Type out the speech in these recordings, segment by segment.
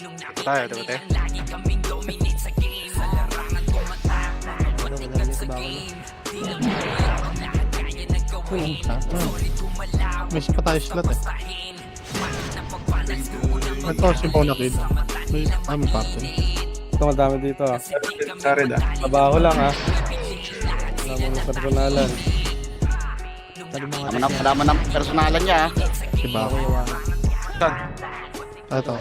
Tayo, diba tayo? May pa tayo slot eh. Ito, si Pauna Kid. May party. Ito madami dito ah. Sorry da. Trabaho lang ah. Wala mong personalan. Madama ng personalan niya ah. Si Bako. Saan? Ito.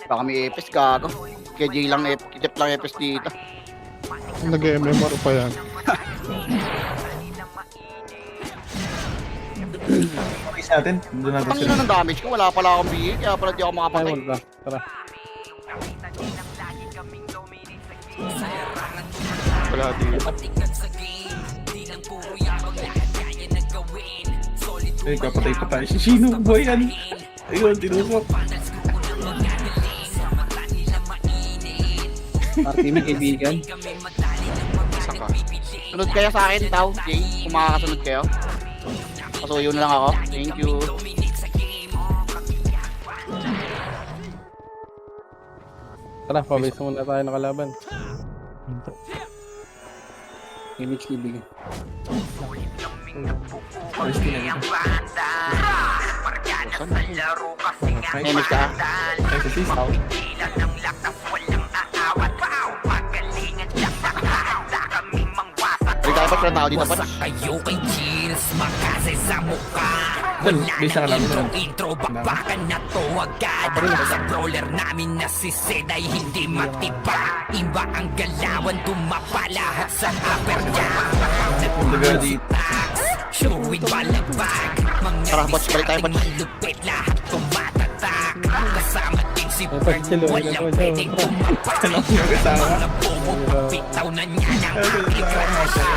Baka may epes gago. Kaya J lang kitip lang epes dito. Nag-MMR pa yan. Okay sa atin. Doon natin Ang sila. ina ng damage ko, wala pala akong BA, kaya pala di ako Ay, makapatay. wala. Tara. Wala dito. Eh, kapatay pa tayo. Si Shino, boy yan. Ayun, tinusok. Party mo kaibigan. Saka. Sunod kaya sa akin, Tao, Jay, kung makakasunod kayo. Pasuyo na lang ako. Thank you. Tara, pabisa muna tayo ng kalaban. Image kaibigan. Alis din na. Nemit ka. Ay, sa sis. Balik tayo pa sa tao dito pa. Kayo kay Cheers, makasay sa mukha. Dun, Wala bisa ka lang dun. intro, bakbakan na to agad. Sa brawler namin na si Zed ay hindi matiba. Iba ang galawan, tumapa lahat sa upper niya. Kumbaga dito. Show with balagbag. Mga Tara, bots, balik tayo, bots. malupit lahat tumatatak. Kasama din si Ay, Bert, pagkilo, walang ito, pwedeng ito. tumapay. Alam niyo kasama. Mga bobo, bitaw na niya ng aking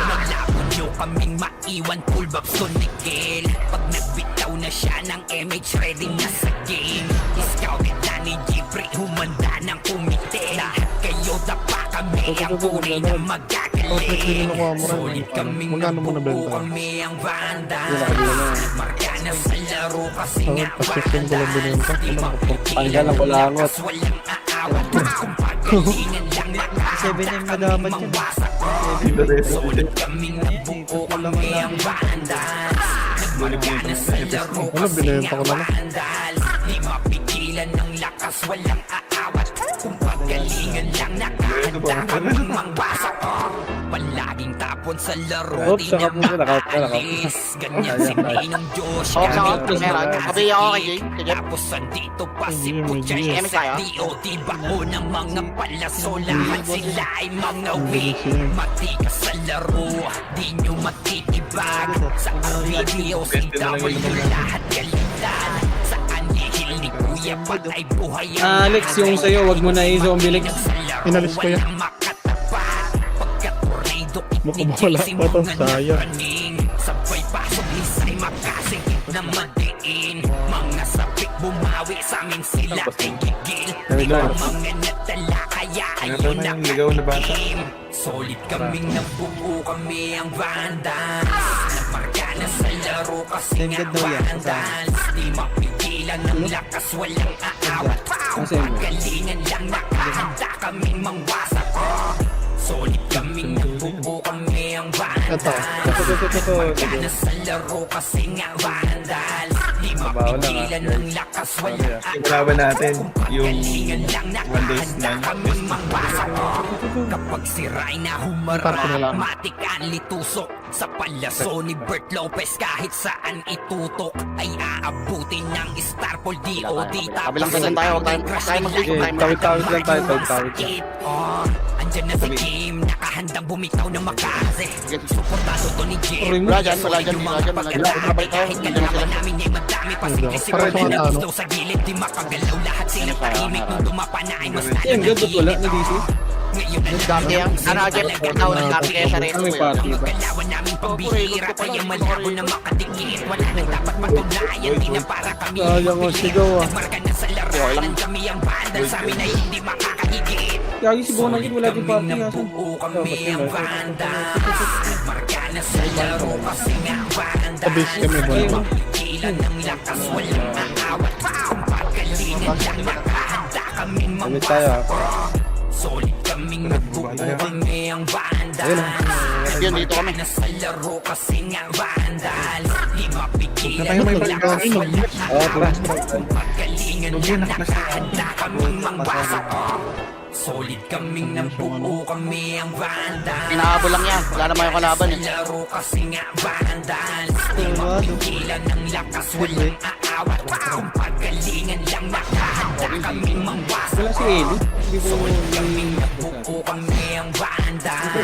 Malabo nyo kaming maiwan, full bab Sonikel. Pag nagbitaw na siya ng MH, ready na sa game. Scouted na ni Jeffrey, humanda ng kumite. Lahat kayo dapa kami, ang tunay na magagaling. Solid kaming nabuo, kami ang Vandals. Marka na sa laro kasi nga Vandals. Di Tanggal ang kulangot. walang aawat. Kung pagalingan lang nakahanda kami mangwasak. Dito rin. Solid kaming nabuo, kami ang Vandals. Nagmarka na sa laro kasi binenta nga ko na lang. Vandals. Di mapigilan ng lakas, walang aawat. Kung pagalingan lang nakahanda kami mangwasak. Palaging tapon sa laro, Oops, di saka na po sila, makaalis. Ganyan si Ninong Josh. Oo, saka, ganyan meron. kasi Sabi ako kay Jay. Kay Jeff. tapos andito pa si Hindi, may Puchay GS tayo. DOT bako ng mga palaso. Lahat sila ay mga weak. Matikas sa laro, di nyo matitibag. Sa video, CW lahat galitan. Sa anihil ni Kuya patay buhay ang Alex, yung sa'yo, wag mo na i-zombie Lex. Inalis ko yan. Mukhang wala pa to, sayang. Sabay pasok ni Sai makasing na madiin. Mga sapik bumawi sa amin sila ay gigil. Mga natala kaya Ano ayun na na yung ligaw na bata? katim. Solid kaming nabuo, kami ang Vandals. Namarka na sa laro kasi nga Vandals. Di mapigilan ng lakas, walang aawat. Pagalingan lang nakahanda kaming mangwasak. Solid kaming nabuo, kami ang Vandals. Namarka na sa laro kasi nga Vandals. Di mapigilan ng lakas, walang Yung kalaban natin, yung Galingan lang 1 days nakahanda 9. kaming mangwasak. Kapag siray na Party na lang. humarap, matikan litusok. Sa palaso ni Bert Lopez, kahit saan itutok ay aabutin ng Starpol DOD. Kabilang side lang tayo, huwag tayo mag-take Okay, time. tawid-tawid lang tayo, tawid-tawid lang. Andyan na si Kim, nakahandang bumitaw ng makase. Suportado to ni Jim. Wala dyan, wala dyan, wala dyan, wala dyan. Balik tayo, Kahit andyan na sila. kalaban namin ay madami pa Hindi, sige para sa mga talo. sa gilid, di makagalaw lahat sila tahimik nung dumapa na ay mas Yan, ganda wala na DC. Ngayon na Dami yan. Ano, Jeff? Ikaw, nag-dami kaya sa reto. May party ba? galawan namin pambihira kaya malabo na makadikit. Wala nang dapat patunayan, di na para kami Sayang ang sigaw ah. Nagmarka na sa laranan, kami ang bandal sa amin ay hindi makakahigit. Kaya si Bonang yun, wala din party nga. Nabuo kami ang bandal. Nagmarka na sa laro kasi nga bandal. Kabis kami, boy. Mapigilan ng lakas, walang aawat. Pagkalingan Damit tayo ha. Solid kaming nagbuo kami ang vandal. Yun, dito kami. Nasa laro kasi nga vandal. Di mapigilan Tayo may lakas walang Oo, tara. pagalingan niya nakahanda kaming mangwasa. Solid kaming nabuo kami ang vandal. Pinahabol lang yan. Wala naman yung kalaban eh. Laro kasi nga vandal. Di mapigilan ng lakas walang aawat. Kung pagalingan lang nakahanda kaming mangwasa. Wala si Eli. Hindi ko Kaming nabuo kami ang vandal.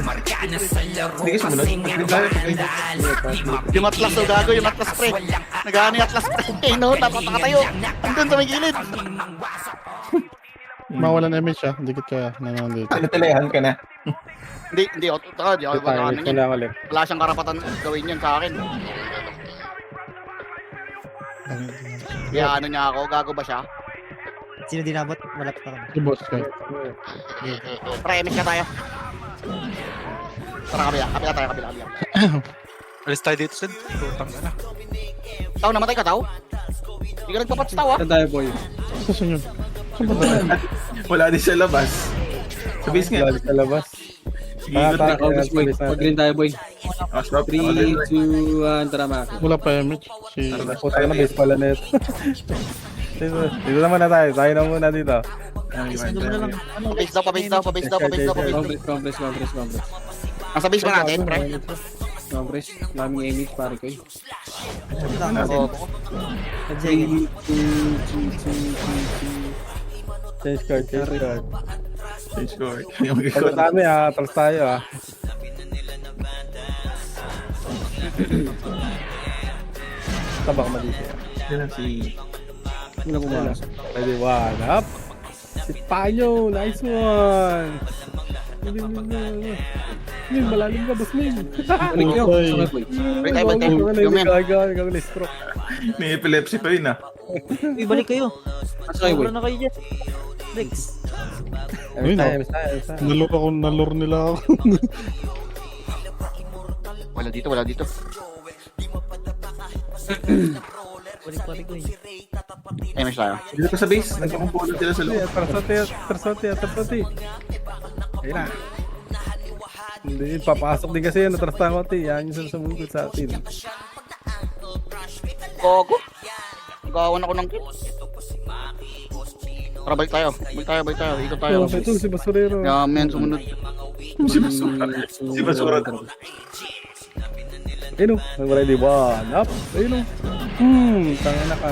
Marka na sa laro Hindi ka sumunod. kasi nga vandal. Di Yung atlas daw gago, yung atlas pre. Nagano yung atlas pre. Eh no, tapos nakatayo. Andun sa may gilid. Mawalan na image siya. Dikit kaya. Nanandito. Tinatalayan ka na. Hindi ako tutaka. Di ako tayo. ano Wala yan. ulit. Wala siyang karapatan gawin yun sa akin. Kaya ano niya ako, gago ba siya? Sino dinabot? Malapit na kami. Si boss kayo. Tara, MS ka tayo. Tara, kabila tayo. Alis tayo dito, Sid. Putang na. Tao, namatay ka, Tao? Hindi ka nagpapats, Tao, ah. Saan tayo, boy? Saan yun? Saan ba tayo? Wala din sa labas. Sa base nga. Wala sa labas. Sige, Tara, ikot tara, na. boy. Pag-green tayo, boy. Stop. 3, 2, 1, tara mga. Wala pa image. Si... Puta na, base pala na ito. Dito naman na tayo. Tayo na muna dito. Ano mo na lang? Ano? Pabase daw. Compress. Nasa base ba natin, pre? Compress. Laming image, pare ko. Oo. Nag-sige. 3, 2, 2, 2. Change card. Change score. Yung Pag mag-ikot. dami ha, talas tayo ha. Tabak mo dito. Yan lang si... Sino pumasok? Pwede one up. Si Panyo, nice one. Min, malalim ka, boss Min. Wait, tayo. Yung men. Ikaw na stroke. May epilepsy pa yun ah. Uy, balik kayo. Asa kayo, boy? Wala na kayo dyan. Rex. Ayun, nalor nila ako. Wala dito. Balik ko yun. MS tayo. Dito pa sa base. Nagkakumpulan sila sa loob. Atrasate. Ayun na. Hindi, papasok din kasi yan. Atras tayo konti. Yan yung sumugod sa atin. Gogo. Gawan ako ng kill. Tara, balik tayo. Ikot tayo. Ito si Basurero. Yaman, sumunod. Si Basura. Ayun o. Ang ready one up. Ayun o. Tangin na ka.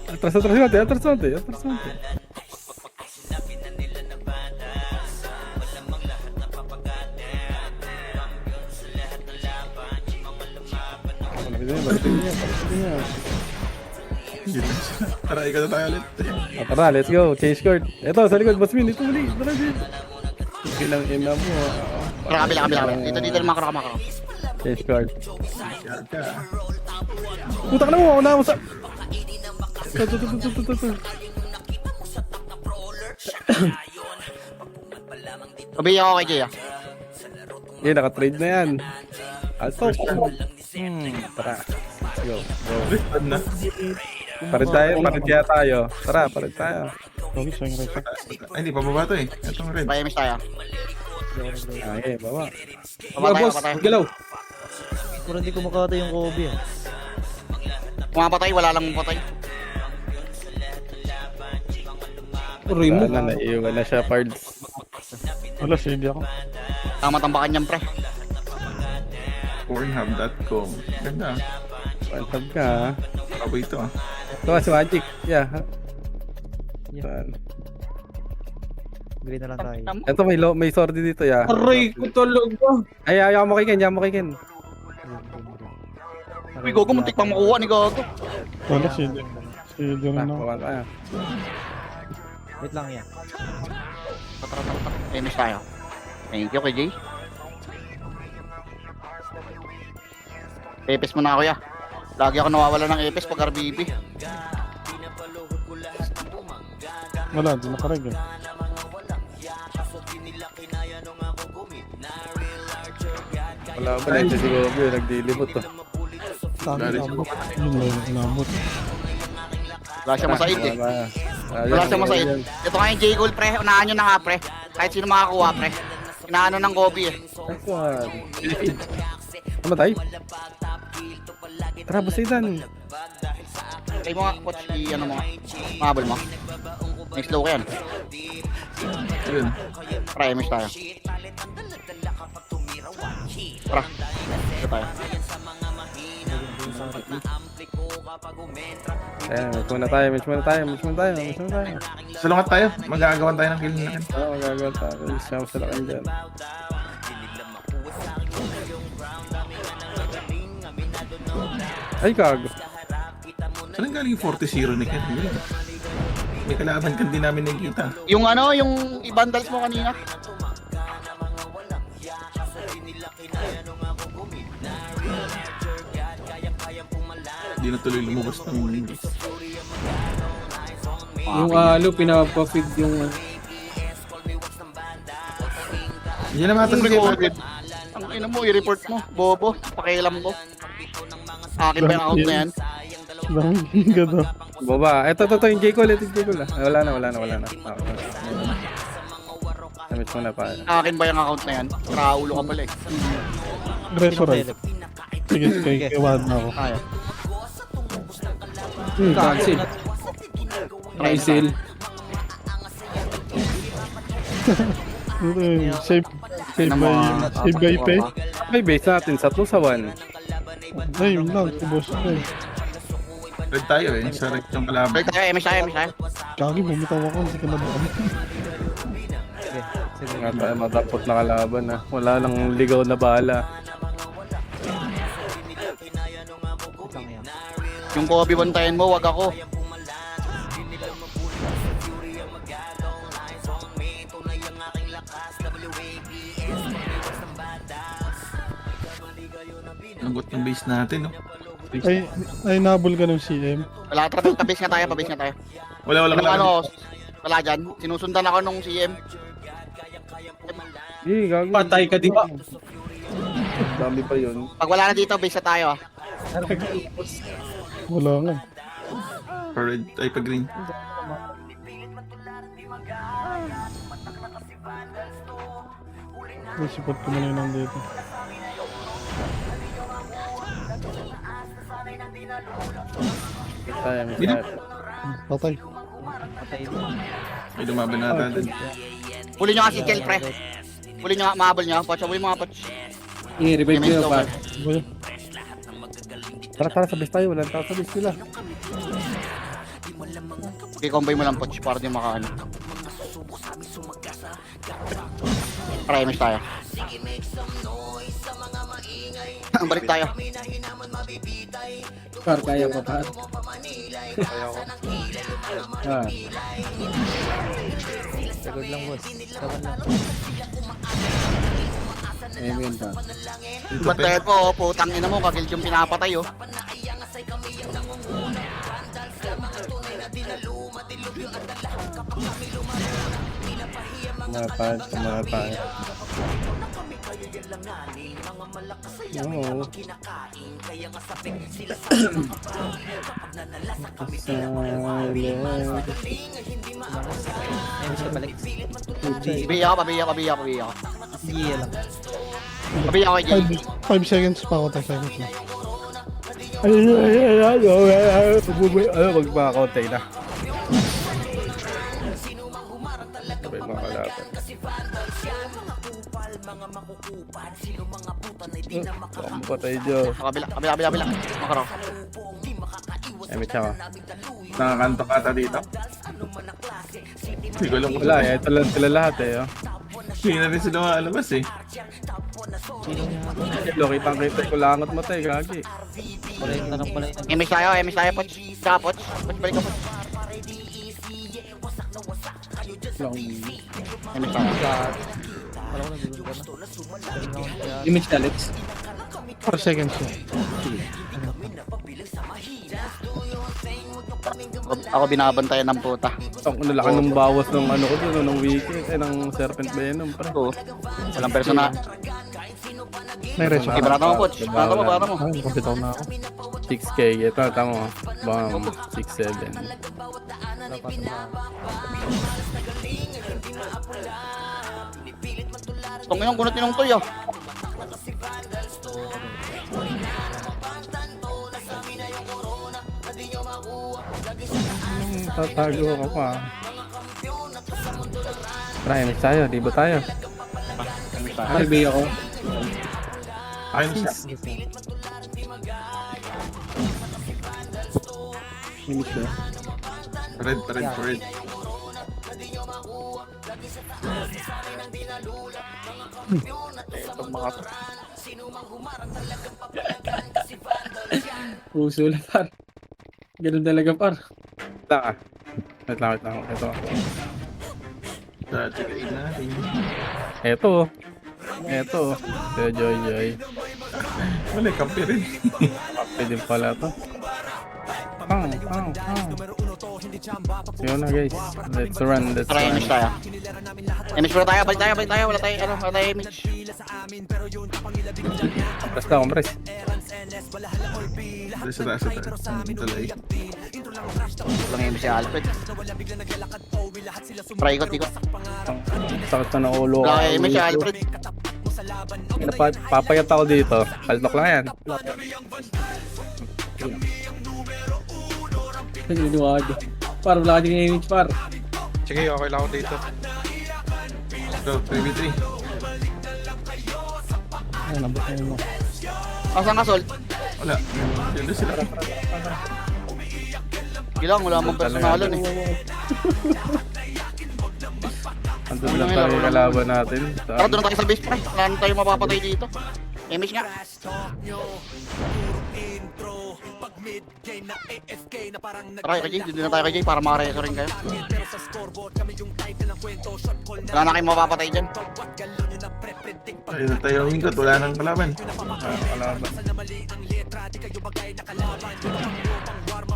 Atras natin. Balikin niya. Tara, ikaw na tayo ulit. Tara, let's go. Change court. Ito, sa likod. Basmin, dito muli. Tara, din. Ilang ina mo. Tara, kabila. Dito naman makro. Change court. Ka. Puta ka na mo. Una mo sa... Ito. Pabiya ako kay Jay, ah. Naka-trade na yan. Alto. Tara. Let's go. Brisbane na. Parid tayo. Tara, parid tayo. Sorry, sayang rin siya. Ay, hindi pa baba to eh. Itong red. Tara, MS tayo. Ay, baba. Papatay. Galaw. Pero hindi ko makatay yung Kobe. Ah. Pumapatay, wala lang patay. Wala na, naiiwan na siya, Pards. Wala, shady ako. Tama tambakan niyan, pre. Pornhub.com. Ganda. Pantag ka, ha? Kabay ito ah. Ito si Magic. Yeah. Green na lang tayo. Ito, may sordi dito, ya. Aray ko talaga. Ay, ayaw mo kay Ken. Uy, Gogo, muntik pang makuha ni Gogo. Wala, shady. Shady rin ako. Bawa tayo. Wait lang yan. Tara. MS tayo. Thank you kay Jay. Epes mo na ako, ya. Lagi ako nawawala ng epes pag RBB. Wala, di nakarag eh. Wala pa na si Gobi, nagdilibot to. Yun lang yung inabot. Wala siya masaid eh. Wala Wala siya masaid. Ito nga yung J-Gold pre, unahan nyo na nga pre. Kahit sino makakuha pre. Inaano ng Kobe eh. Namatay? Tara, basitan. Try mo nga, coach, ano mo nga. Mahabol mo. May slow ka yan. Ayun. Try, miss tayo. Tara, ito tayo. Ayan, match muna tayo. Salungat tayo. Magagawan tayo ng kill na kin. Oo, magagawa tayo. Siyam sa lakan dyan. Ay, kago. Saan galing yung 40-0 ni Ken? May kalaban kan din namin nakikita. Yung ano, yung i-bundles mo kanina. Hindi na tuloy lumabas ng Yung alo, pinapafeed yung... Yan naman ito Recorded. Ang ina mo, i-report mo. Bobo, pakialam ko. Akin ba yung account na yan? Gado. Baba. Ito, yung J-Call. Wala na. Damit mo na pa. Akin ba yung account na yan? Raulo ka pala eh. Resurrect. Sige, kay wad na ako. Ayaw. Cancel. Cancel. Save by pay. May base natin sa 2 sa 1. Ay, yun lang. Boss ko eh. Red tayo eh. Sa red yung kalaban. Balik tayo, MS tayo. Kagi, bumitaw ako. Hindi ka na ba? Sige, sige. Nga tayo matapot na kalaban na. Wala nang ligaw na bala. Wait lang yan. Yung Kobe bantayan mo, wag ako. Lagot ng base natin, no? Ay, nabol ka ng CM. Wala, pabis nga tayo. Wala Yung kalaban. ano, wala dyan. Sinusundan ako nung CM. Gago. Patay ka, di ba? Dami pa yun. Pag wala na dito, base na tayo ah. Wala nga. Pa red, ay pa green. May support ko muna yun nandito. Tayo. Patay. Patay din. Ay lumaban na natin. Huli nyo nga si Kel, pre. Huli nyo nga, mahabol nyo. Poch, huli mo nga, Poch. I-revive May nyo pa. Boy. Tara, sa base tayo. Walang tao sa base nila. I-combine mo lang, Poch, para di makaano. Para MS tayo. Balik tayo. Par, kaya pa par. Record lang, boss. Saban lang. Amen pa. Bantayan mo, oh, putang ina mo, kagil yung pinapatay, oh. Kumatay. Oo. Ayun siya balik. Pabiya ako. Yeah lang. Pabiya ako, Jay. 5 seconds pa ako, 10 seconds na. Magpakakontay na. Sabay mga kalaban. Patay Diyos. Kabila. Makaraw. Emmett siya ka. Nakakanto ka ata dito. Hindi ko alam kung Wala eh, ito lang sila lahat eh. Oh. Hindi na rin sila makalabas eh. Lo, kitang-kita ko langot mo tayo, gagi. Palay na ng palay. MS tayo, Poch. Saka, Poch. Poch, balik ka, Poch. MS tayo. Wala ko nagulong ka na. Image Alex. 4 seconds na. Ako binabantayan ng puta. Ang laki ng bawas ng ano ko doon, ng wiki, ng Serpent Venom, pre. Oo. Walang persona. May reso. Okay, barata mo, Poch. Barata mo. Ay, kapitaw na ako. 6K, ito, tama mo. bomb. 6-7. Itong yung gunot ninong toy, oh. Tatago ka pa. Try, mix tayo. Di ba tayo? Ay, bay ako. Ayun siya. Minute na. Red. Itong mga to. Puso lang, par. Ganun talaga, par. Wait lang. Ito. Dati kayo natin. Ito. Joy. Wala, kampi rin. Kape din pala to. Pang. Yun na guys. Let's run. Tara, image tayo. Image muna tayo, balik tayo. Wala tayo image. Basta compress. Sa taas. Talay. Walang image si Alfred. Try ikot. Sakit na ng ulo. Wala image si Alfred. Papayat ako dito. Kaltok lang yan. Naniwag. Par, wala ka din image, par. Sige, okay lang ako dito. So, 3v3. Ay, nabot na yun mo. Pasang kasol. Wala. Yun sila. Gilang, wala mong personalan eh. Andun lang tayo yung kalaban natin. Tara, doon na tayo sa base pre. Wala na tayo mapapatay dito. Image nga. Tara, kay Jay. Dito na tayo kay Jay para makareso rin kayo. Wala na kayong mapapatay dyan. Ayun na tayo ang hingkot. Wala nang kalaban. Kalaban.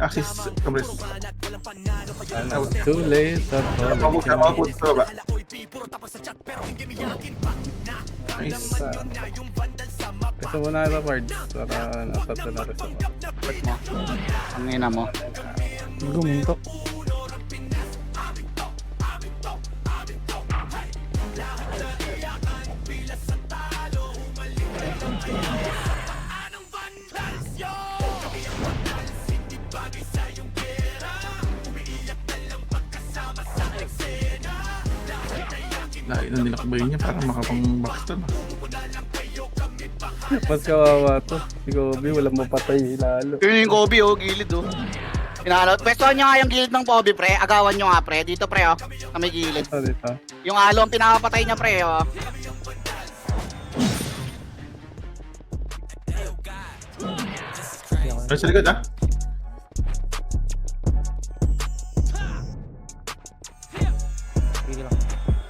Axis, kamres. Too late. Mabukot sa baba. Nice. Gusto mo na ito, Pards. Para nasa ito na rin sa mga. Ba't mo? Ang ina mo. Gumuntok. Lahat na nilakbay niya para makapang-backstab. Mas kawawa to. Si Kobe, walang mapatay lalo. Yun yung Kobe oh, gilid oh. Pinalo. Pwestuhan nyo nga yung gilid ng Kobe pre. Agawan nyo nga pre. Dito pre oh. Sa may gilid. Ito dito. Yung alo ang pinakapatay niya pre oh. Ay, sa likod ah. Pili lang.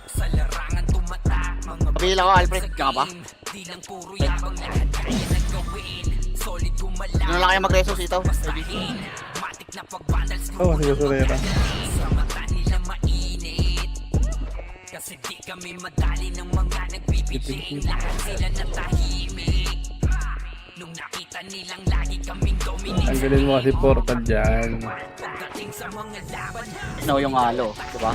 Sa larangan tumatak mga Kapila ko Alfred. Ka ba? di lang puro yabang lahat kaya nagawin. Solid gumala. Doon na lang kayo mag-reso sitaw. Matik na pag-vandals Oh, sige, Sorera. sa mata nila mainit. Kasi di kami madali ng mga nagbibigay. Lahat sila natahimik. Nung nakita nilang lagi kaming dominate. Tanggalin mo kasi portal dyan. Pagdating sa mga laban, Sino yung alo? Diba?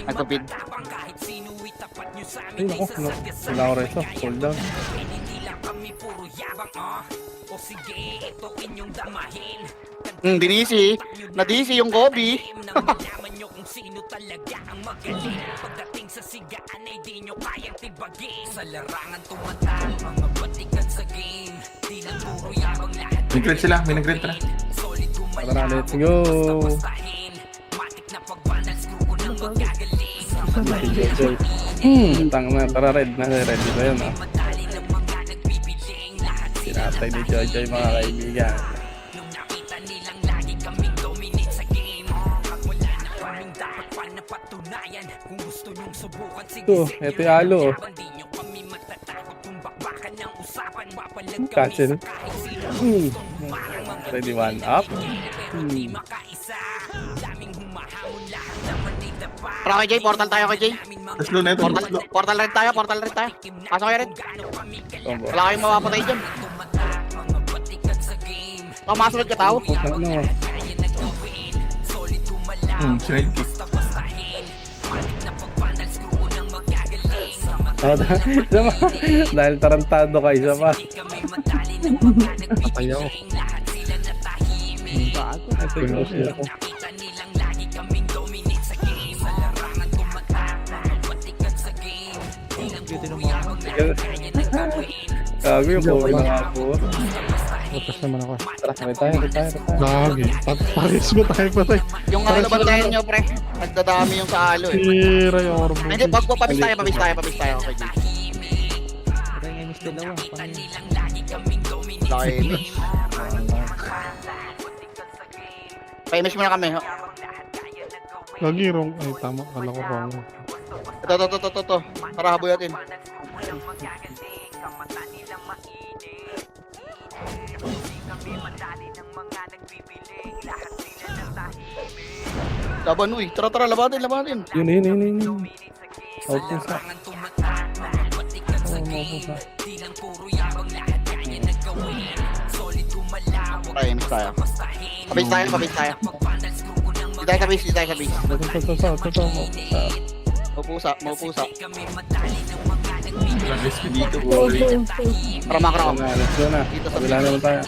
Nagtupid. kahit sino itapat nyo sa Ay, amin naku. Wala ko reso. Hold down. hindi lang kami puro yabang o sige, ito inyong damahin. Dinisi. Nadisi yung Kobe. Nang malaman nyo kung sino talaga ang magaling. Pagdating sa sigaan ay di nyo kayang tibagin. Sa larangan tumatak, mga batikan sa game. Di lang puro yabang lahat. May grant sila. May nag-grant na. Solid gumalaw. Tara, let's go. Bastahin. Matik na pag-vandals, grupo ng magagaling. Tang na, tara red na. Red dito yun ah. Madali ng mga nagbibiling. Lahat sila Sinatay ni Joy mga kaibigan. nung nakita nilang lagi kaming dominate sa game. Pag wala na kaming dapat pa napatunayan. Kung gusto nyong subukan, sige Ito, sige ito yung alo, oh. Hindi nyo kami matatakot kung bakbakan ng usapan. Mapalag kami Cancel. sa kahit sino. Parang mga Ready one up. pero di makaisa. Daming humahamon, lahat naman ay dapa. Tara kay Jay. Portal tayo kay Jay. Tapos low na ito. Portal red tayo. Pasok kayo red. Combo. Wala kayong mapapatay dyan. Tumatak, mga batikan sa game. Masunod ka tao. Ano? Sidekick. Dahil tarantado ka, isa pa. Patay ako. Pinost niya ako. Gago yung power na nga po. Tapos naman ako. Tara, tayo. Lagi. Paris mo tayo patay. Yung ano bantayan nyo, pre. Nagdadami yung sa alo eh. Tira yung orbo. Ay, hindi, pabis tayo. Okay, Jay. Patay nga yung dalawa. Laki image. Pa-image muna kami. Lagi wrong. Ay, tama. Kala ko wrong. Ito. Tara, haboy natin. Laban, uy. Tara, labanin. Yun. Output sa. Tayo, miss tayo. Pabis tayo. Di tayo sa base. Maupusa. Walang SP dito, boy. Para makra ako. Let's go na. Kabila naman tayo.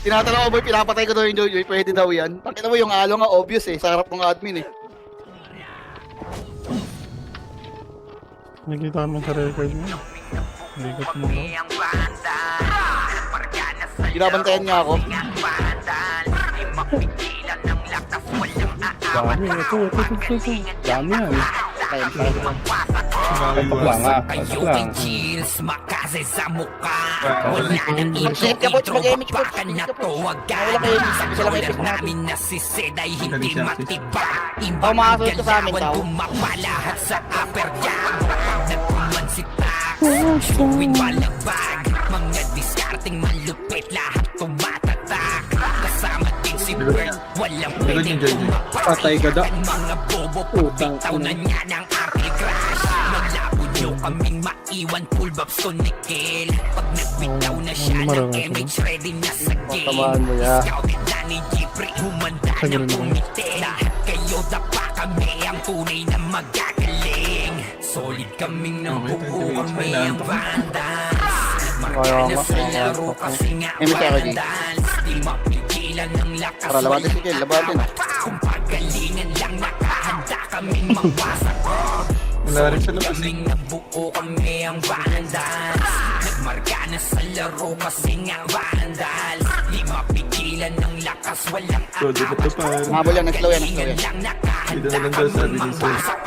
Tinatanong ko, boy, pinapatay ko daw yung Joy. Pwede daw yan. Pakita mo yung alo nga obvious eh. Sa harap ng admin eh. Nakita naman sa record mo. Nakikot mo ako. Binabantayan niya ako. Dami. Ito. Dami yan. Tayo. Pasok lang ha. Pasok lang. Chills, makase sa mukha. Wala nang Mag-save ka, Butch. Mag-image, Butch. Baka na to, wag ka. Wala kayo image. Isa lang image natin. namin na si Sed ay hindi matiba. Oh, makasunod ka sa amin, tao. Pumapalahat sa upper jam. Nagkuman si Tax, showing balagbag. Mga diskarting malupit, lahat tumatatak. Kasama din si Bert, walang pwedeng Patay ka da. mga bobo, Putang putaw na ina. niya ng Arctic Crash. Malabo nyo kaming maiwan, full babs to nickel. Pag nagbitaw na siya ng MH, ready na sa game. Tamaan mo ya. Scouted na ni Jeffrey, humanda na kumite. Lahat kayo dapa kami, ang tunay na magagaling. Solid kaming nabuo, kami ang vandals. Marka na sa laro kasi nga vandals. Di mapigilan ng lakas, Tara, labatin si Kel, labatin. kung pagalingan lang nakahanda kaming mawasak. Wala rin sa labas. Kaming nabuo, kami ang vandals. Nagmarka na sa laro kasi nga vandals. Di mapigilan ng lakas, walang So, di ba ito pa? Mabol yan, nag-slow yan. lang Dito nakahanda na lang daw sabi kaming ni Sir. mawasak.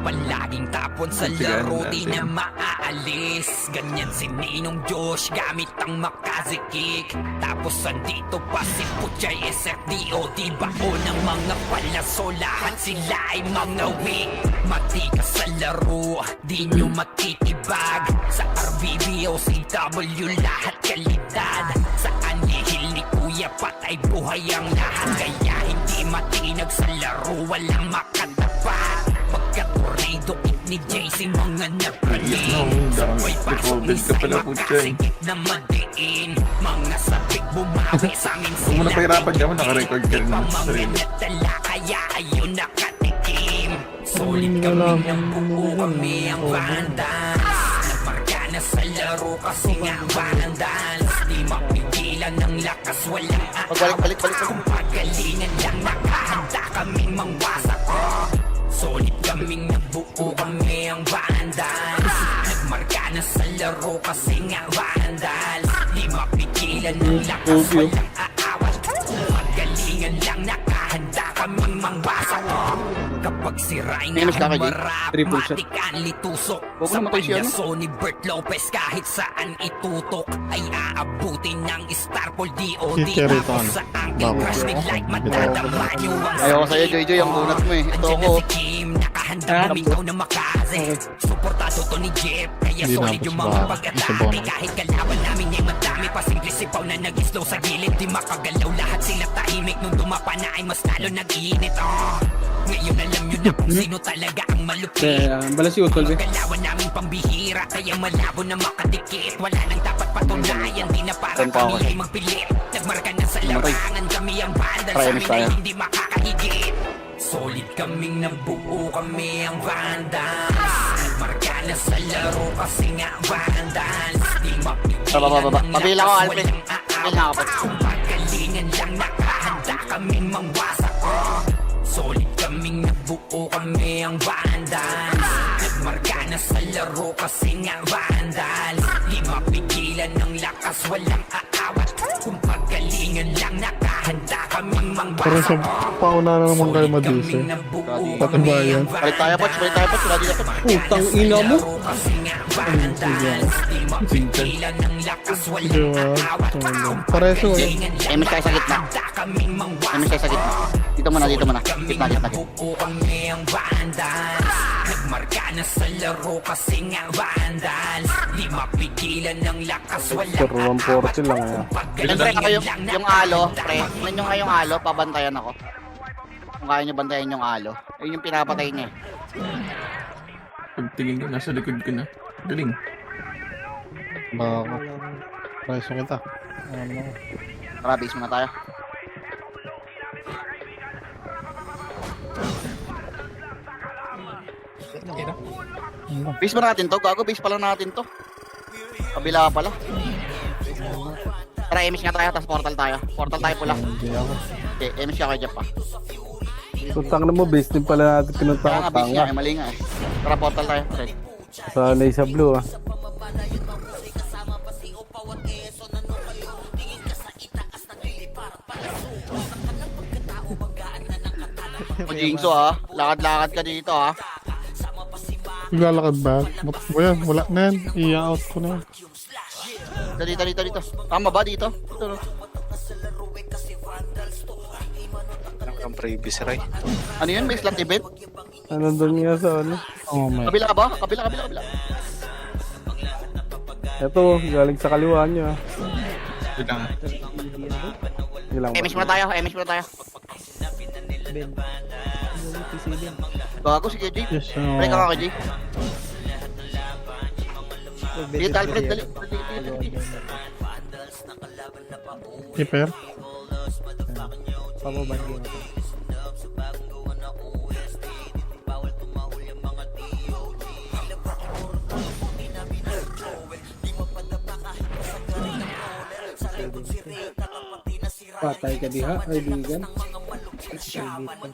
Palaging tapon sa laro, di na maaalis. Ganyan si Ninong Josh, gamit ang Makaze kick. Tapos andito pa si Puchay SFDO, di ba o ng mga palaso. Lahat sila ay mga weak. Mati ka sa laro, di nyo matitibag. Sa RBBO, CW, lahat kalidad. Sa anihil ni Kuya, patay buhay ang lahat. Kaya hindi matinag sa laro, walang makatapat. Pagka-tornado hit ni JC, mga nagpaling. Sabay pasok ni Recovered ka pala, Puchay. Makasigit na madiin. Mga sabik bumawi sa amin Kung mo sila. napahirapan ka mo, naka-record ka rin Iba naman sa mga sarili. natala, kaya ayun nakatikim. Solid kami ng buo, kami ang vandals. Nagmarka na sa laro kasi nga vandals. Di mapigilan ng lakas, walang Balik. Kung pagalingan lang nakahanda kaming mangwasak. Solid kaming nabuo, kami ang vandals. Nagmarka na sa laro kasi nga vandals. Di mapigilan ng lakas, walang aawat. Pagalingan lang nakahanda kaming mangwasak. Kapag sirain Minus na ka, KJ. Triple shot. matik litusok. Huwag Sa mo namatay siya, no? panyaso ni Bert Lopez, kahit saan itutok ay aabutin ng Starpol DOD. Si Cherry Tapos Ton. sa angking Bago. crush biglang matadama nyo ang Ayoko sa'yo, Joy. Ang bunat mo eh. Ito Andyan ako. na si Kim, nakahanda bumingaw na Makaze. Suportado to ni Jeff, kaya Hindi solid na yung sa mga bahay. Sa pag-atake. bonus. Kahit kalaban namin ay madami pa, simple sipaw na nag-slow sa gilid. Di makagalaw, lahat sila tahimik. Nung dumapa na ay mas lalo nag-iinit. Ngayon alam nyo na kung sino talaga ang malupit. Balas si Utol, be. Galawan namin pambihira, kaya malabo na makadikit. Wala nang dapat patunayan, di na para Saan pa ako? kami ay magpilit. Nagmarka na sa Matay. Kailangan kami ang bandal Try sa miss amin tayo. ay hindi makakahigit. Solid kaming nabuo, kami ang vandals. Nagmarka na sa laro kasi nga vandals. Di mapigilan Baba. ng Pabila ko, lakas, Alfred. walang Pabila na ako, aawat. Kung pagalingan lang nakahanda kaming mangwasak. Solid kaming nabuo, kami ang vandals. Nagmarka na sa laro kasi nga vandals. Di mapigilan ng lakas, walang aawat. Kung pagalingan lang nakahanda kaming Pero sa mangwasak. pauna na naman kayo madisi. Pati ba yan? Balik tayo, Poch. Balik tayo, Poch. Wala dito, Poch. Putang ina mo. Sige, pareso eh. Emis tayo sa gitna. Emis tayo sa gitna. Dito muna. Gitna. Nagmarka na sa laro kasi nga vandals. Di mapigilan ng lakas, walang Pero 140 lang eh. Yan, pre, ako yung alo. Pre, yan yung ngayong alo. Pabantayan ako. Kung kaya nyo bantayan yung alo. Ayun yung pinapatay niya eh. Pagtingin ko, nasa likod ko na. Galing. Bako. Pareso kita. Tara, base muna tayo. Base ba natin to? Gago, base pala natin to. Kabila pala. Tara, emis nga tayo, tapos portal tayo. Portal tayo pula. Hindi ako. Okay, emis ka kayo dyan pa. Putang na mo, base din pala natin pinunta Kaya ko. nga, base nga, Tanga. mali nga eh. Tara, portal tayo. Red. Sanay sa blue ah. O, Jingso ha. Lakad-lakad ka dito ha. Maglalakad ba? Yan, wala na yan. I-out ko na yan. Dito. Tama ba dito? Dito, no? Ang previous, Ray. Ano yun? May slot event? Nandun nga sa ano. Oh my. Kabila ba? Kabila. Ito, galing sa kaliwa niya. Ito lang. Ilang Emis muna tayo. Ben. PC Ben. Bago, sige, Jay. Yes, Pre ka nga, Jay. Ben. Dito, Alfred, dali. Keeper. Pababand game ako. patay ka diha, kaibigan.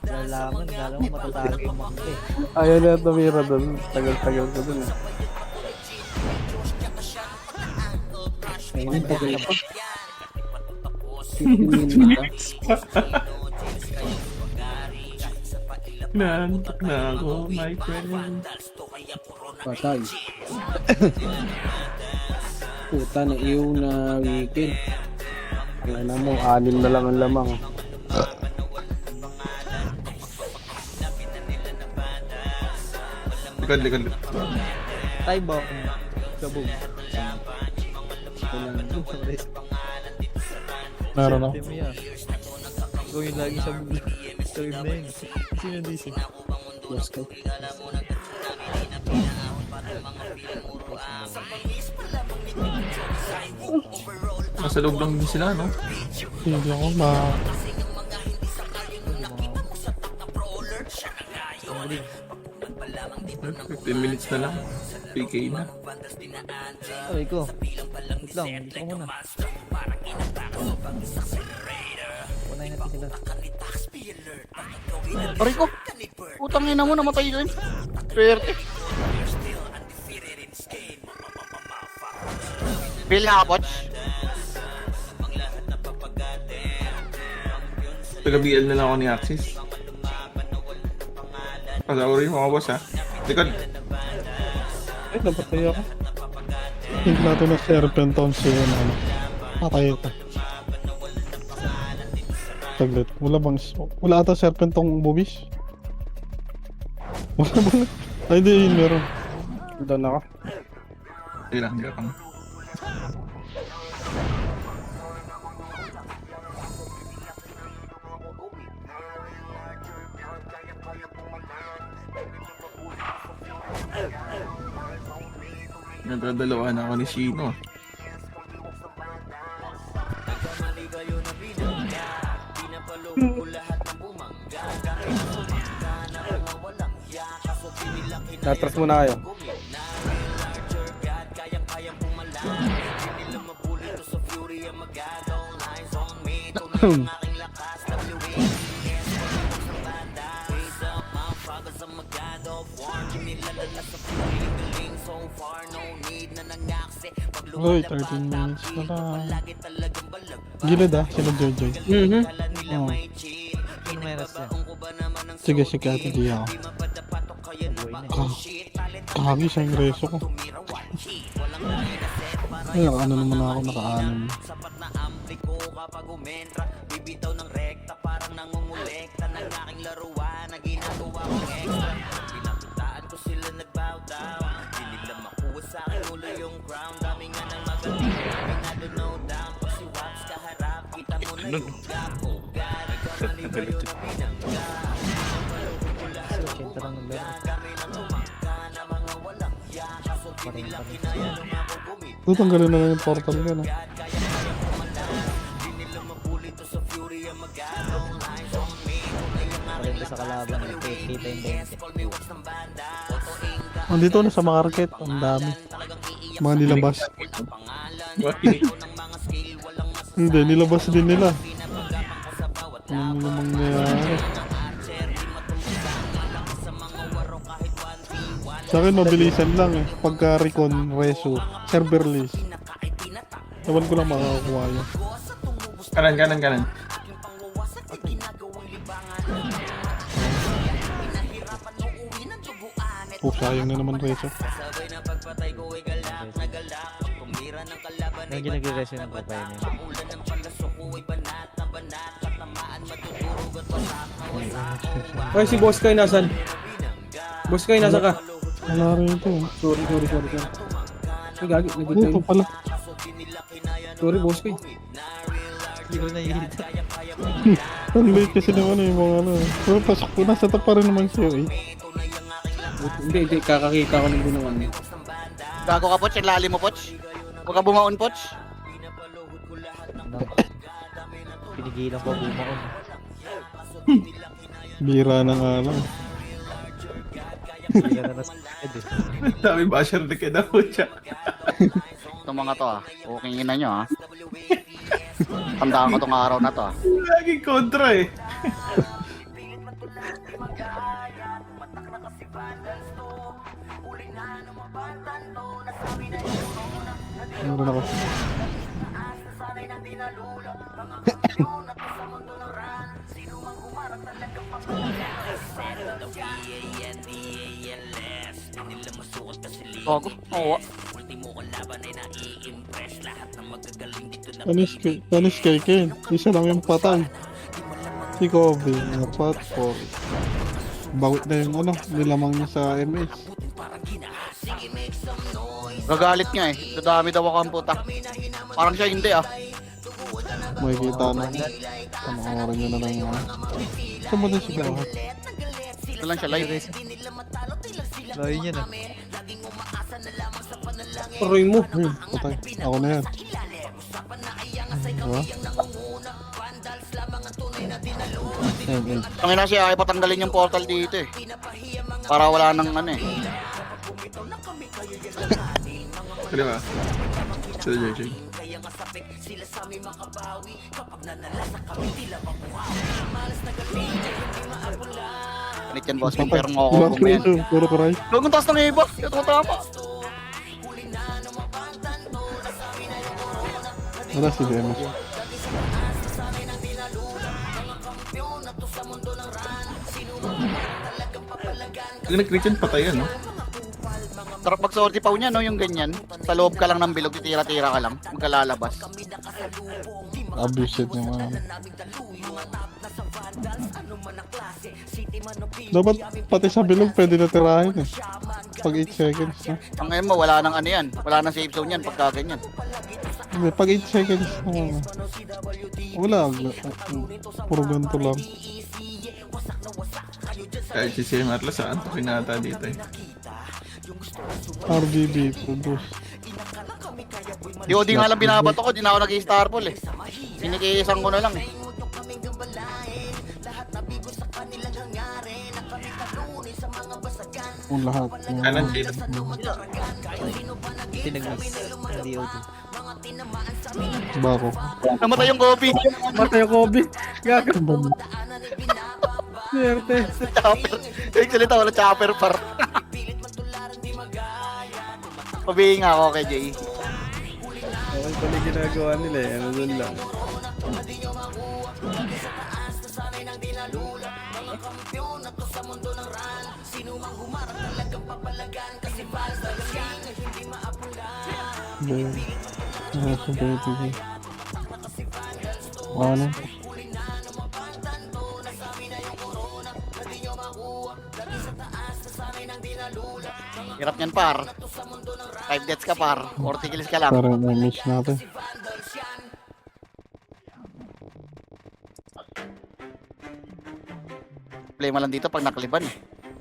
Lalaman, lalo mo matatalo yung mga eh. Ayaw na tumira doon. Tagal-tagal ko doon. Ayun, tagal pa. 15 minutes. Nantok na ako, my friend. Patay. Puta na iyo na weekend. Wala na mo, 6 na lang ang lamang. Likod. Time bomb. Kabog. Meron ako. Team niya. Gawin lagi sa stream na yun. Sino DC? Yes, ko. Nasa loob lang din sila, no? Hindi ako ba? 15 minutes na lang. PK na. Ay, ko. Wait lang, gusto ko muna. Punayin natin sila. Aray ko. Putang ina mo, namatay doon. Swerte. Bill na ka, Poch. Taga-BL na lang ako ni Axis. Pag-awari mo ako, boss, ha? Likod. Ay, napatay ako. Think natin na Serpenton siya na ano. Patay ito. Saglit. Wala ata Serpentong bubis. Wala ba? Ay, di yun meron. Doon ako. Ilang gapang. Nagdadalawa na ako ni Shino. Natras muna kayo. Uy, 13 minutes na lang. Gilid sila Joy. Oo. Yung meras na. Sige, sige, ate di ako. Kagi sa ingreso ko. Ay, ano naman ako, naka-anim. Ganun. Galit yun. Kasi 80 lang ng laro. Tutanggalin na lang yung portal ko, no? Maganda sa kalaban. Kita yung 20. Andito na sa market, ang dami. Mga nilabas. Bakit? Hindi, nilabas din nila. Ano namang nangyayari? Sa akin mabilisan lang eh. Pagka recon, reso, server list. Ewan ko lang makakakuha yun. Kanan. Oh, sayang na naman reso. Lagi nagre-reso ng babae niya. Ay, si Boss Kai nasan? Boss Kai, nasa ka? Wala rin ito. Sorry. Ay, gagi, nag-good Ito time. pala. Sorry, Boss Kai. Hindi ko nahihita. Ang late kasi naman yung mga ano. Pero pasok ko, nasa top pa rin naman siya eh. Hindi, kakakita ko ng ginawa niya. Gago ka, Poch. Ang lalim mo, Poch. Huwag ka bumaon, Poch. Pinigilan ko bumaon. Bira na nga lang. Hindi na nasa head eh. Dami basher na kaya daw siya. Itong mga to, okay na nyo, ha. Tandaan ko tong araw na to, ha. Laging kontra eh. Meron ako. Gago. Oo. Panis kay Ken. Isa lang yung patay. Si Kobe, apat, 4. Bawit na yung ano, nilamang niya sa MS. Gagalit nga eh. Dadami daw ako ang puta. Parang siya hindi, ah. Makikita na. Panoorin nyo na lang yung ano. Saan mo din si Gawat? Ito lang siya live. Layo niya na. Aroy mo. Patay. Ako na yan. Diba? Yan. Ang ina siya ay patanggalin yung portal dito eh. Para wala nang ano eh. Di ba? Sila JJ. Ulit yan, boss. Pero mo ako Wala kung yan. ko puro kuray. Gagong taas ng iba. Ito tama. Wala si Demos. Pag nag-crit yun, patay yan, no? Sarap mag-sorty paw niya, no? Yung ganyan. Sa loob ka lang ng bilog, titira-tira ka lang. Magkalalabas. Abusit yung ano. Dapat pati sa bilog pwede na tirahin eh. Pag 8 seconds na. Ang ngayon mo, wala nang ano yan. Wala nang safe zone yan pagka ganyan. Hindi, pag 8 seconds na wala. Puro ganito lang. Kahit si CM Atlas, saan to kinata dito eh. RGB produce. Di o di nga lang binabato ko, di na ako nag-star pool eh. Pinikiisang ko na lang eh. Kung lahat. Kanan, sino? Tinagnas. Hindi OD. Bako. Namatay yung Kobe. Matay yung Kobe. Gago. Swerte. Chopper. Yung salita, wala chopper par. Pabihin nga ako kay Jay. Okay pala yung ginagawa nila eh. Ano dun lang. Baby. Sa baby. Ano? Hirap niyan par. 5 deaths ka par. 40 kills ka lang. Parang na-miss natin. Problema lang dito pag nakaliban eh.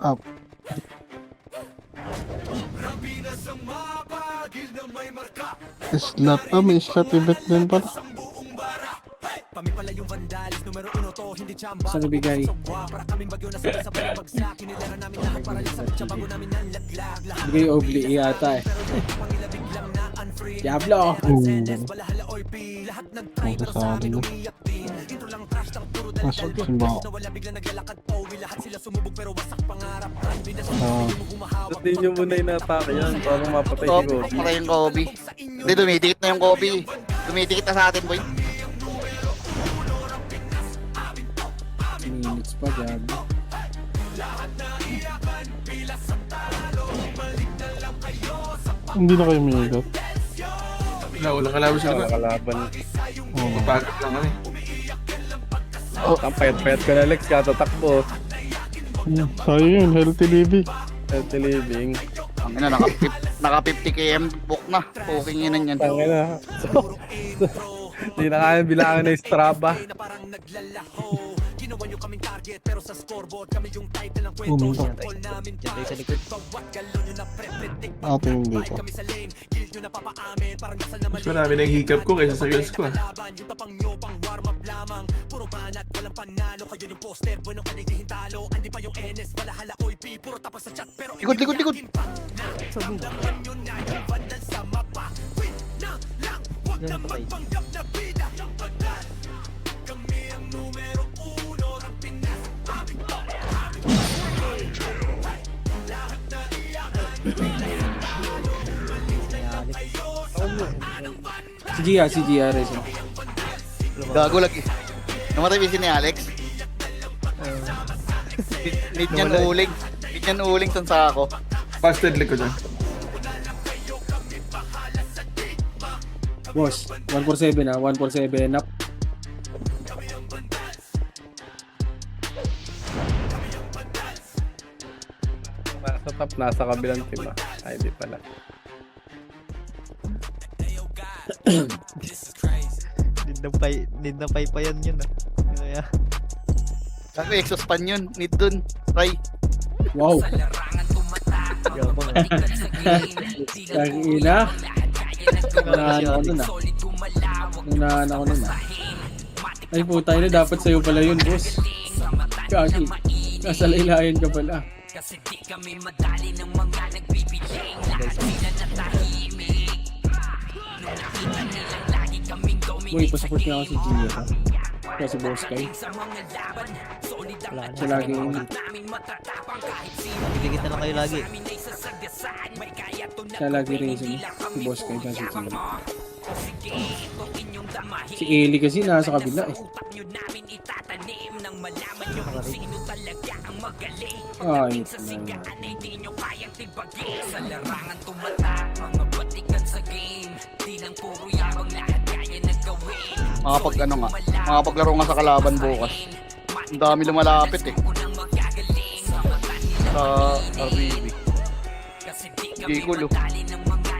Up. Slap. May slap event din pala. Sa nabigay. Bigay obli yata eh. Diablo! Masasali na. Mas simba ako. Hindi nyo muna inatake yan. Parang mapatay So, si Kobe. patay yung Kobe. Hindi, dumidikit na yung Kobe. Dumidikit na sa atin, boy. Minutes pa dyan. Hindi na kayo umiigot. Wala kalaban sila ba? Kalaban. Oo. Pagod lang kami. Ang payat-payat ko na Lex, katatakbo. Sayo yun, healthy living. Healthy living. Ang ina, naka 50 km book na. Okay yun yan. Tangin na. Hindi na kaya bilangan na yung Strava. Uminto. Diyan tayo sa likod. Ating dito. Mas marami na yung hiccup ko kaysa sa kills ko. Likod, likod, likod. Diyan patay. Si GR rin. Gago lagi. Namatay busy ni Alex. Need niyan uling. Need niyan uling sa ako. Fasted leg ko dyan. Boss, 147 na, 147 up. Nasa top, nasa kabilang team ah. Ay, di pala. Need na pay pa yan yun ah. Kaya, Gago, exospan yun. Need dun. Try. Wow! yabang ah. Tangina! Nanaan ako nun ah. Nanaan ako nun ah. Ay puta na, dapat sa'yo pala yun, boss. Kaki, nasa laylayan ka pala. Kasi di kami madali ng mga nagpipiling. Lahat sila natahimik. Nung nakita nilang lagi kaming dominate. Uy, pasupport niya ako si Gio ha. Kaya si Boss Kai. Sa mga laban, solid ang Wala na. Siya lagi yung namin matatapang kahit sino. Bigyan na lang kayo lagi. Amin ay sasagasaan. May kaya to na siya lagi racing. Si Boss Kai kaya si Gio. sige, ito inyong damahin. Si Eli kasi nasa kabila eh. Utak nyo namin itatanim nang malaman nyo kung sino talaga ang magaling. Ay, Sa sigaan ay di nyo kayang tibagin. Sa larangan tumatak, mga batikan sa game. Di lang puro yabang lahat kaya na gawin. Makapag ano nga. Makapaglaro nga sa kalaban bukas. Ang dami lumalapit eh. Sa RBB. Di gulo.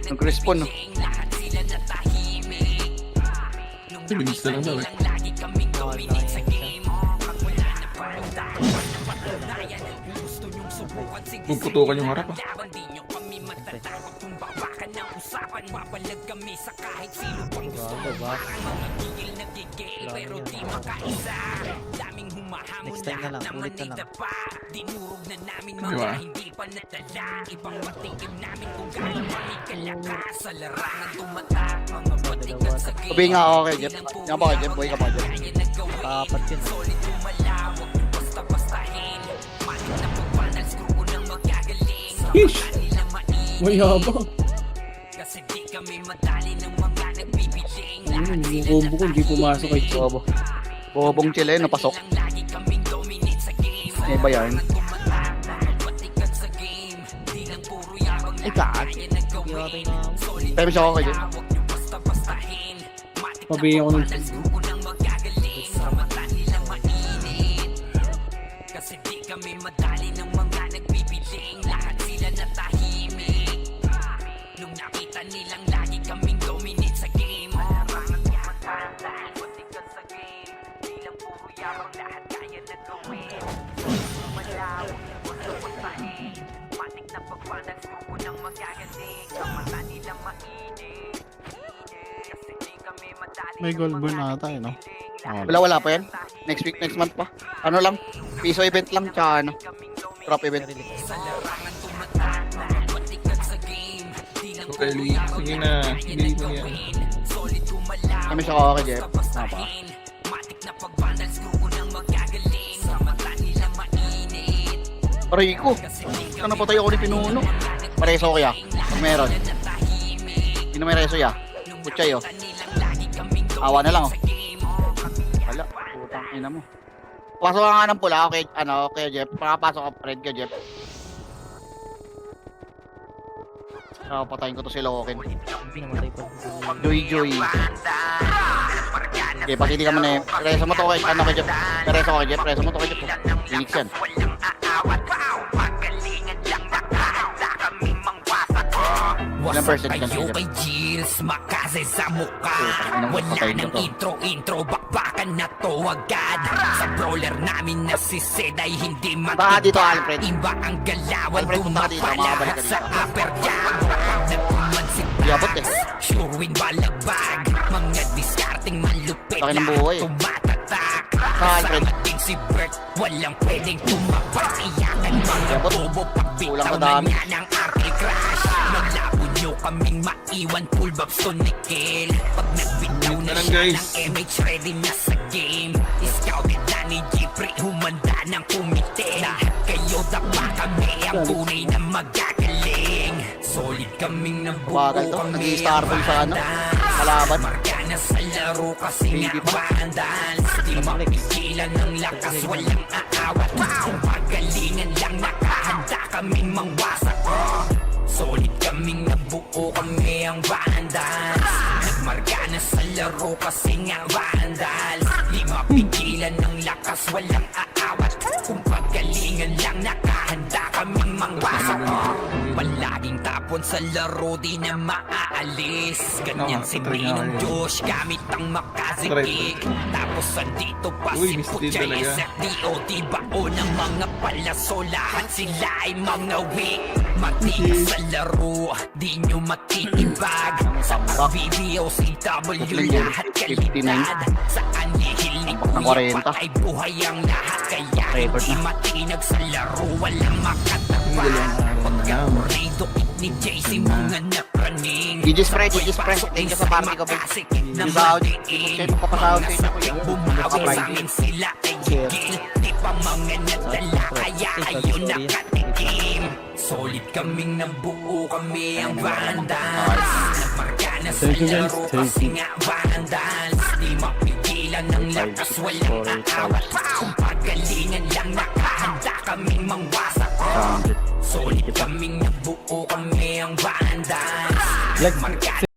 Nag-respawn no. Bilis na lang daw eh. Puputukan yung harap ah. Papalag kami sa kahit sino pang gusto Bago ba? mga gigil na gigil pero di makaisa. Daming humahamon Next time na lang, lahat ulit na lang. pa. Dinurog na namin Di mga ba? hindi pa natala. Ibang matikim namin kung gaano kami kalakas. Sa larangan tumatak, mga batikan sa game. Sabi nga ako kay Jeff. Nga ba kay Jeff? Boy ka ba Jeff? Apat yun. Solid tumalawag, basta-bastahin. Matik na pagpanal, screw ko nang magagaling. Ish! Nilang mainit. Mayabang. Kasi di kami madali ng mga nagbibiling. Yung combo ko hindi pumasok kay Chip. Bobo. Bobong chileno, pasok. Lagi kaming dominate sa game. May ba yan? Tumatak, mga batikan sa game. Di lang puro yabang Ay, kaan. kaya na gawin. Solid Time siya ako kay Jeff. huwag niyo basta-bastahin. Matik na Pabihin ko ng pagpanal, screw ko nang magagaling. Sa mata nilang mainit. Kasi di kami madali ng mga nagbibiling. Lahat sila natahimik. Nung nakita nilang lagi kaming dominate sa game. Larangan tumatanda, batikan sa game. Di lang puro yabang, lahat kaya na gawin. Malawak na basta-bastahin. Matik na pagpanag, screw ko nang magagaling. Sa mata nilang mainit. Kasi di kami madali May ng gold mga burn ata eh, no? nagbibiling. Wala pa yan. Next week, next month pa. Ano lang? Piso event lang, tsaka ano? Drop event. Sa larangan tumatak, mga batikan sa game. Di lang Okay, Lee. Sige na. Hindi mo yan. solid gumalaw. Kami siya ako kay Jeff. Basta-bastahin. Matik na pagbanal, screw ko nang magagaling. Sa mata nila mainit. Rico. Kasi di Ano pa tayo ako ni Pinuno? Pareso ko ya. Pag meron. natahimik. Sino may reso ya? Putya yo. Nilang lagi kaming Awa na lang oh. sa game. Wala. Putang ina mo. Pasok ka nga ng pula. Okay, ano, kay Jeff. Pakapasok ka red kay Jeff. Patayin ko to si Loken. Namatay pa si Joy. Okay, pati di ka man eh. Reso mo to kay, ano kay Jeff. Reso ko kay Jeff. Reso mo to kay Jeff. Phoenix yan. Walang aawat. Pagalingan lang nakahanda kami mangwasak. Ilang percent Wasak ka kayo siya? kay Jills, makase sa mukha. Inang Wala patayin nang ko to. intro, bakbakan na to agad. Sa brawler namin na si Zed ay hindi Baka dito, Alfred. Iba ang galawan, Alfred, punta ka dito, dumapala makabalik ka sa dito. upper jab. Nagpuman si Yabot eh. sure win balagbag. Mga diskarting malupit Laki ng buhay eh. tumatatak. Alfred. Kasama din si Bert, walang pwedeng tumapak. Iyakan mga Yabot. bobo, Kulang pagbitaw ka na dami. niya ng anti-crash. Maglabo nyo kaming maiwan, full babs to nickel. Pag nagbitaw na Ganun, siya guys. ng MH, ready na sa game. Scouted na ni Jeffrey, humanda ng kumite. Lahat kayo dapa kami, ang tunay na magagaling. Solid kaming nabuo Bagal to. kami Nag-i-startle sa ano, ang kalaban. Marka na sa laro kasi nga Baby pa. vandals. Di mapigilan ng lakas, walang aawat. Kung pagalingan lang nakahanda kaming mangwasak. Solid kaming nabuo kami ang vandals. Nagmarka na sa laro kasi nga vandals. Di mapigilan ng lakas, walang aawat. Kung pagalingan lang nakahanda kaming mangwasak. Palaging tapon sa laro, di na maaalis. Ganyan si Ninong Josh, gamit ang makazikik. Tapos andito pa si Uy, mislead Puchay talaga. SFDO. Tibao ng mga palaso, lahat sila ay mga weak. Matigas sa laro, di nyo matitibag. Sa BBO, CW, lahat kalidad. Sa anihil ni Tambak ng Kuya 40. Patay, buhay ang lahat. Kaya Record hindi na. matinag sa laro, walang makatabag. Pagka-corrido ni JC, mga napraning. Digis pre. Thank you sa party ko pre. Yung sahod. Check mo papasahod sa inyo kuya. Bumawi sa amin sila ay gigil. Di pa mga nadala, kaya ayun nakatikim. Solid kaming nabuo, kami ang vandals. Nagmarka na sa Thank you, guys. laro Thank kasi nga vandals. Di mapigilan ng lakas, walang aawat. Kung pagalingan lang nakahanda kaming mangwasak. Solid kaming nabuo, kami ang vandals. Nagmarka